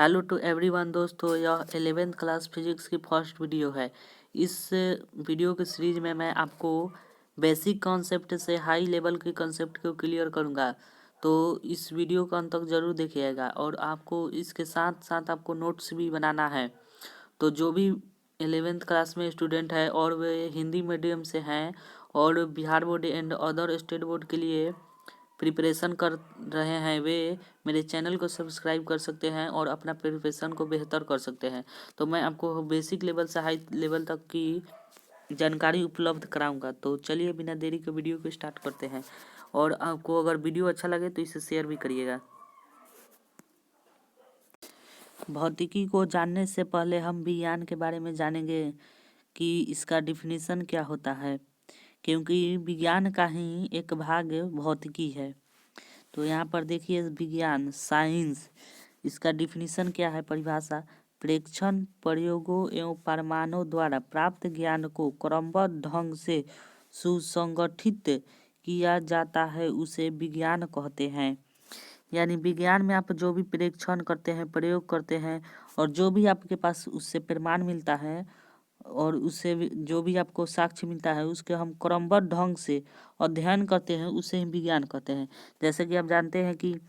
Hello to everyone दोस्तों, यह 11th class physics की फर्स्ट वीडियो है। इस वीडियो के सीरीज में मैं आपको बेसिक कॉन्सेप्ट से हाई लेवल के कॉन्सेप्ट को क्लियर करूंगा। तो इस वीडियो का अंत तक जरूर देखिएगा और आपको इसके साथ साथ आपको नोट्स भी बनाना है। तो जो भी 11th क्लास में स्टूडेंट है और वे हिंदी मीडियम से हैं और Bihar board and other state board के लिए प्रिपरेशन कर रहे हैं, वे मेरे चैनल को सब्सक्राइब कर सकते हैं और अपना प्रिपरेशन को बेहतर कर सकते हैं। तो मैं आपको बेसिक लेवल से हाई लेवल तक की जानकारी उपलब्ध कराऊंगा। तो चलिए बिना देरी के वीडियो को स्टार्ट करते हैं। और आपको अगर वीडियो अच्छा लगे तो इसे शेयर भी करिएगा। भौतिकी को जानने से पहले हम विज्ञान के बारे में जानेंगे कि इसका डिफिनीशन क्या होता है, क्योंकि विज्ञान का ही एक भाग भौतिकी है। तो यहाँ पर देखिए विज्ञान साइंस, इसका डिफिनीशन क्या है, परिभाषा: प्रेक्षण प्रयोगों एवं प्रमाणों द्वारा प्राप्त ज्ञान को क्रमबद्ध ढंग से सुसंगठित किया जाता है, उसे विज्ञान कहते हैं। यानी विज्ञान में आप जो भी प्रेक्षण करते हैं, प्रयोग करते हैं और जो भी आपके पास उससे प्रमाण मिलता है और उससे जो भी आपको साक्ष्य मिलता है, उसके हम क्रमबद्ध ढंग से अध्ययन करते हैं, उसे हम विज्ञान कहते हैं। जैसे कि आप जानते हैं कि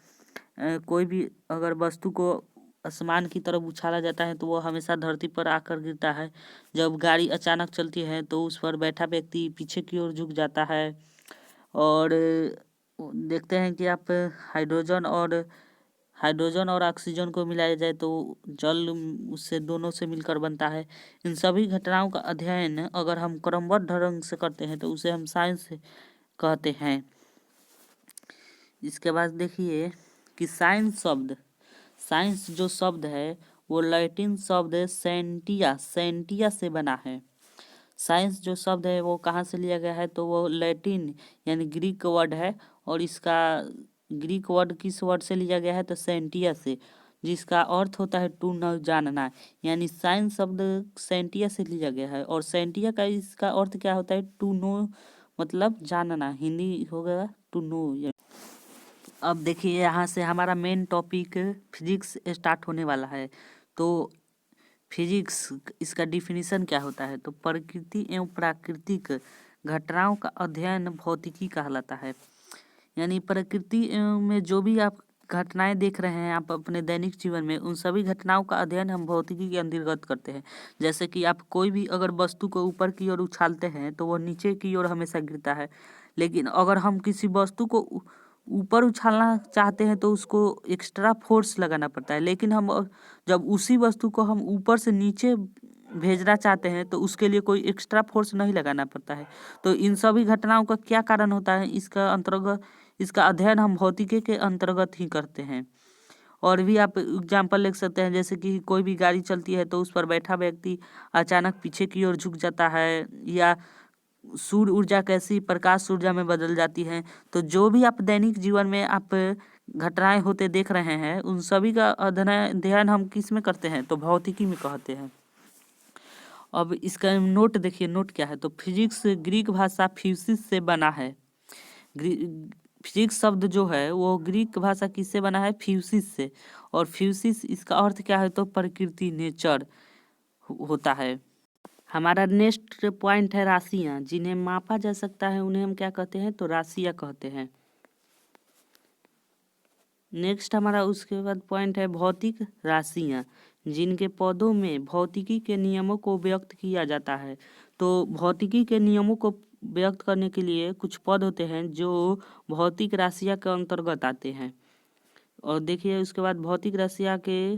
कोई भी अगर वस्तु को आसमान की तरफ उछाला जाता है तो वो हमेशा धरती पर आकर गिरता है। जब गाड़ी अचानक चलती है तो उस पर बैठा व्यक्ति पीछे की ओर झुक जाता है। और देखते हैं कि आप हाइड्रोजन और ऑक्सीजन को मिलाया जाए तो जल उससे दोनों से मिलकर बनता है। इन सभी घटनाओं का अध्ययन अगर हम क्रमबद्ध ढंग से करते हैं तो उसे हम साइंस कहते हैं। इसके बाद देखिए कि साइंस जो शब्द है वो लैटिन शब्द सेंटिया से बना है। साइंस जो शब्द है वो कहाँ से लिया गया है, तो वो लैटिन यानी ग्रीक वर्ड है। और इसका ग्रीक वर्ड किस वर्ड से लिया गया है, तो सेंटिया से, जिसका अर्थ होता है टू नो, जानना। यानी साइंस शब्द सेंटिया से लिया गया है और सेंटिया का इसका अर्थ क्या होता है, टू नो, मतलब जानना। हिंदी हो गया टू नो। अब देखिए यहाँ से हमारा मेन टॉपिक फिजिक्स स्टार्ट होने वाला है। तो फिजिक्स, इसका डिफिनीशन क्या होता है, तो प्रकृति एवं प्राकृतिक घटनाओं का अध्ययन भौतिकी कहलाता है। यानी प्रकृति में जो भी आप घटनाएं देख रहे हैं आप अपने दैनिक जीवन में, उन सभी घटनाओं का अध्ययन हम भौतिकी के अंतर्गत करते हैं। जैसे कि आप कोई भी अगर वस्तु को ऊपर की ओर उछालते हैं तो वह नीचे की ओर हमेशा गिरता है। लेकिन अगर हम किसी वस्तु को ऊपर उछालना चाहते हैं तो उसको एक्स्ट्रा फोर्स लगाना पड़ता है। लेकिन हम जब उसी वस्तु को हम ऊपर से नीचे भेजना चाहते हैं तो उसके लिए कोई एक्स्ट्रा फोर्स नहीं लगाना पड़ता है। तो इन सभी घटनाओं का क्या कारण होता है, इसका अध्ययन हम भौतिकी के अंतर्गत ही करते हैं। और भी आप एग्जाम्पल लिख सकते हैं, जैसे कि कोई भी गाड़ी चलती है तो उस पर बैठा व्यक्ति अचानक पीछे की ओर झुक जाता है, या सूर्य ऊर्जा कैसी प्रकाश ऊर्जा में बदल जाती है। तो जो भी आप दैनिक जीवन में आप घटनाएं होते देख रहे हैं, उन सभी का अध्ययन हम किस में करते हैं, तो भौतिकी में कहते हैं। अब इसका नोट देखिए, नोट क्या है, तो फिजिक्स ग्रीक भाषा फ्यूसिस से बना है। फिजिक्स शब्द जो है वो ग्रीक भाषा किससे बना है, फ्यूसिस से। और फ्यूसिस इसका अर्थ क्या है, तो प्रकृति, नेचर होता है। हमारा नेक्स्ट पॉइंट है राशियां, जिन्हें मापा जा सकता है उन्हें हम क्या कहते हैं, तो राशियां कहते हैं। नेक्स्ट हमारा उसके बाद पॉइंट है भौतिक राशियां, जिनके पदों में भौतिकी के नियमों को व्यक्त किया जाता है। तो भौतिकी के नियमों को व्यक्त करने के लिए कुछ पद होते हैं जो भौतिक राशियां के अंतर्गत आते हैं। और देखिए उसके बाद भौतिक राशियां के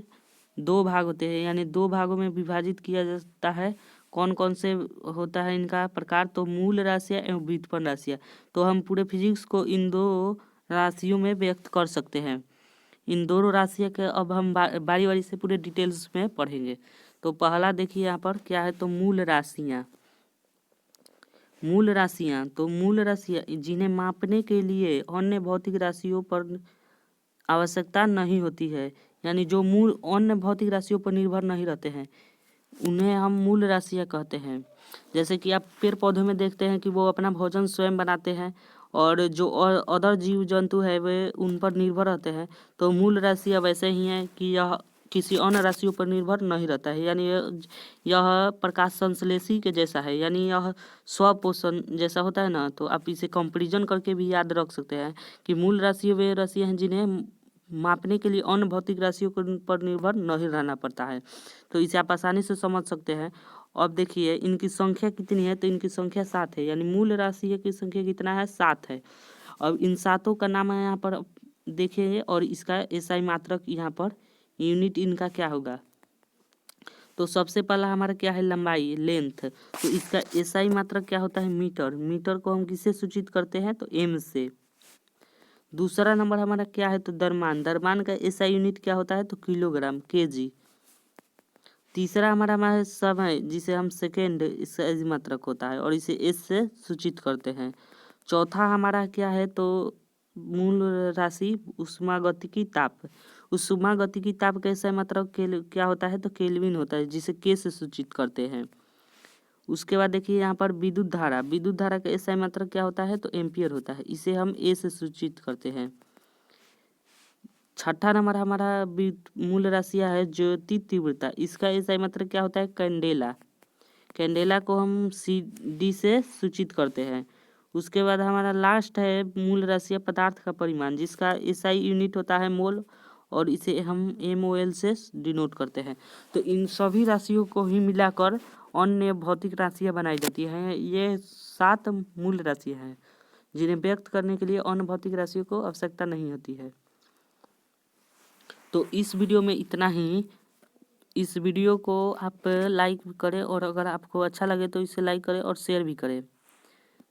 दो भाग होते हैं, यानी दो भागों में विभाजित किया जाता है। कौन कौन से होता है इनका प्रकार, तो मूल राशियां एवं व्युत्पन्न राशियां। तो हम पूरे फिजिक्स को इन दो राशियों में व्यक्त कर सकते हैं। इन दोनों राशियों के अब हम बारी बारी से पूरे डिटेल्स में पढ़ेंगे। तो पहला देखिए यहाँ पर क्या है, तो मूल राशियां। तो मूल राशियां जिन्हें मापने के लिए अन्य भौतिक राशियों पर आवश्यकता नहीं होती है, यानी जो मूल अन्य भौतिक राशियों पर निर्भर नहीं रहते हैं, उन्हें हम मूल राशियां कहते हैं। जैसे कि आप पेड़ पौधों में देखते हैं कि वो अपना भोजन स्वयं बनाते हैं और जो अदर जीव जंतु है वे उन पर निर्भर रहते हैं। तो मूल राशियां वैसे ही हैं कि यह किसी अन्य राशियों पर निर्भर नहीं रहता है। यानी यह प्रकाश संश्लेषी के जैसा है, यानी यह स्वपोषण जैसा होता है ना। तो आप इसे कंपैरिजन करके भी याद रख सकते हैं कि मूल राशि वे राशियाँ हैं जिन्हें मापने के लिए अन्य भौतिक राशियों पर निर्भर नहीं रहना पड़ता है। तो इसे आप आसानी से समझ सकते हैं। अब देखिए इनकी संख्या कितनी है, तो इनकी संख्या 7 है, यानी मूल राशि की संख्या कितना है, 7 है। अब इन सातों का नाम है यहाँ पर देखेंगे, और इसका एसआई मात्रक यहाँ पर यूनिट इनका क्या होगा। तो सबसे पहला हमारा क्या है, लंबाई, लेंथ। तो इसका एसआई मात्रक क्या होता है, मीटर। मीटर को हम किससे सूचित करते हैं, तो एम से। दूसरा नंबर हमारा क्या है, तो द्रव्यमान। द्रव्यमान का एसआई यूनिट क्या होता है, तो किलोग्राम, केजी। तीसरा हमारा समय, जिसे हम सेकेंड, इसका एसआई मात्रक होता है और इसे एस से सूचित करते हैं। चौथा हमारा क्या है, तो मूल राशि ऊष्मागतिकी ताप। ऊष्मागतिकी ताप का एसआई मात्रक क्या होता है, तो केल्विन होता है, जिसे के से सूचित करते हैं। उसके बाद देखिए यहाँ पर विद्युत धारा। विद्युत धारा का एसआई मात्रक क्या होता है, तो एम्पियर होता है, इसे हम ए से सूचित करते हैं। छठा नंबर हमारा मूल राशियाँ है ज्योति तीव्रता। इसका एसआई मात्रक क्या होता है, कैंडेला। कैंडेला को हम सी डी से सूचित करते हैं। उसके बाद हमारा लास्ट है मूल राशियाँ पदार्थ का परिमाण, जिसका एसआई यूनिट होता है मोल, और इसे हम एमओएल से डिनोट करते हैं। तो इन सभी राशियों को ही मिलाकर अन्य भौतिक राशियाँ बनाई जाती हैं। ये 7 मूल राशियाँ हैं जिन्हें व्यक्त करने के लिए अन्य भौतिक राशियों को आवश्यकता नहीं होती है। तो इस वीडियो में इतना ही। इस वीडियो को आप लाइक करें, और अगर आपको अच्छा लगे तो इसे लाइक करें और शेयर भी करें।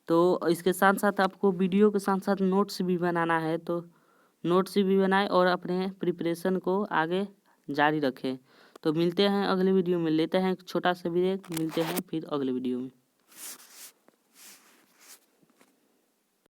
तो इसके साथ साथ आपको वीडियो के साथ साथ नोट्स भी बनाना है, तो नोट्स भी बनाएं और अपने प्रिपरेशन को आगे जारी रखें। तो मिलते हैं अगले वीडियो में, लेते हैं एक छोटा सा ब्रेक, मिलते हैं फिर अगले वीडियो में।